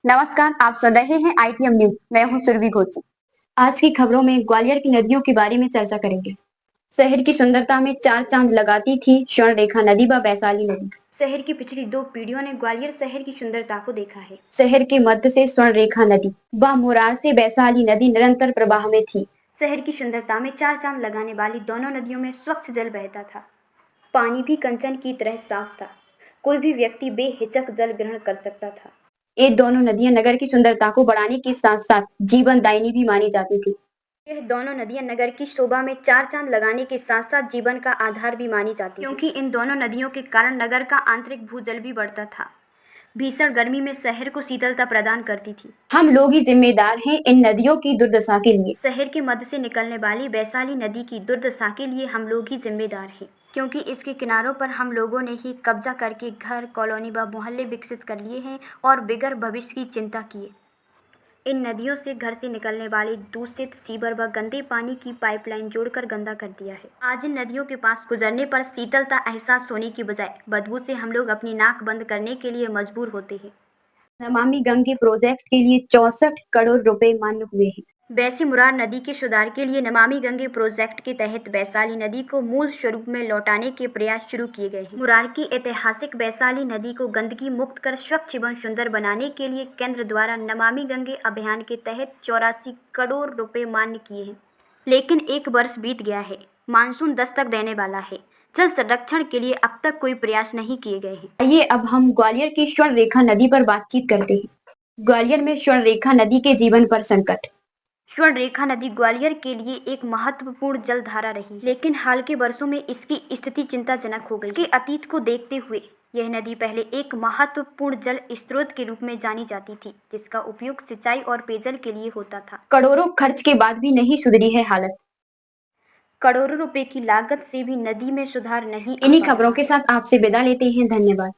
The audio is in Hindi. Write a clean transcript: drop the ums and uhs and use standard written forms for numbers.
नमस्कार, आप सुन रहे हैं आईटीएम न्यूज। मैं हूं सुरभि घोष। आज की खबरों में ग्वालियर की नदियों के बारे में चर्चा करेंगे। शहर की सुंदरता में चार चांद लगाती थी स्वर्ण रेखा नदी व वैशाली नदी। शहर की पिछली 2 पीढ़ियों ने ग्वालियर शहर की सुंदरता को देखा है। शहर के मध्य से स्वर्ण रेखा नदी व मुरार से वैशाली नदी निरंतर प्रवाह में थी। शहर की सुंदरता में चार चांद लगाने वाली दोनों नदियों में स्वच्छ जल बहता था। पानी भी कंचन की तरह साफ था। कोई भी व्यक्ति बेहिचक जल ग्रहण कर सकता था। ये दोनों नदियां नगर की सुंदरता को बढ़ाने के साथ साथ जीवनदायिनी भी मानी जाती थी। यह दोनों नदियां नगर की शोभा में चार चांद लगाने के साथ साथ जीवन का आधार भी मानी जाती थी, क्योंकि इन दोनों नदियों के कारण नगर का आंतरिक भूजल भी बढ़ता था। भीषण गर्मी में शहर को शीतलता प्रदान करती थी। हम लोग ही जिम्मेदार हैं इन नदियों की दुर्दशा के लिए। शहर के मध्य से निकलने वाली वैशाली नदी की दुर्दशा के लिए हम लोग ही जिम्मेदार हैं, क्योंकि इसके किनारों पर हम लोगों ने ही कब्जा करके घर, कॉलोनी व मोहल्ले विकसित कर लिए हैं और बिगर भविष्य की चिंता किए इन नदियों से घर से निकलने वाले दूषित सीवर व गंदे पानी की पाइपलाइन जोड़कर गंदा कर दिया है। आज इन नदियों के पास गुजरने पर शीतलता एहसास होने की बजाय बदबू से हम लोग अपनी नाक बंद करने के लिए मजबूर होते हैं। नमामि गंगे प्रोजेक्ट के लिए 64 करोड़ रुपए मान्य हुए हैं। वैसे मुरार नदी के सुधार के लिए नमामि गंगे प्रोजेक्ट के तहत वैशाली नदी को मूल स्वरूप में लौटाने के प्रयास शुरू किए गए हैं। मुरार की ऐतिहासिक वैशाली नदी को गंदगी मुक्त कर स्वच्छ एवं सुंदर बनाने के लिए केंद्र द्वारा नमामि गंगे अभियान के तहत 84 करोड़ रुपए मान्य किए हैं। लेकिन 1 वर्ष बीत गया है, मानसून दस्तक देने वाला है, जल संरक्षण के लिए अब तक कोई प्रयास नहीं किए गए हैं। आइए अब हम ग्वालियर की स्वर्ण रेखा नदी पर बातचीत करते हैं। ग्वालियर में स्वर्ण रेखा नदी के जीवन पर संकट। स्वर्ण रेखा नदी ग्वालियर के लिए एक महत्वपूर्ण जलधारा रही, लेकिन हाल के वर्षों में इसकी स्थिति चिंताजनक हो गई। इसके अतीत को देखते हुए यह नदी पहले एक महत्वपूर्ण जल स्रोत के रूप में जानी जाती थी, जिसका उपयोग सिंचाई और पेयजल के लिए होता था। करोड़ों खर्च के बाद भी नहीं सुधरी है हालत। करोड़ों रुपए की लागत से भी नदी में सुधार नहीं आ इन्हीं पा खबरों रहा के है। साथ आपसे विदा लेते हैं। धन्यवाद।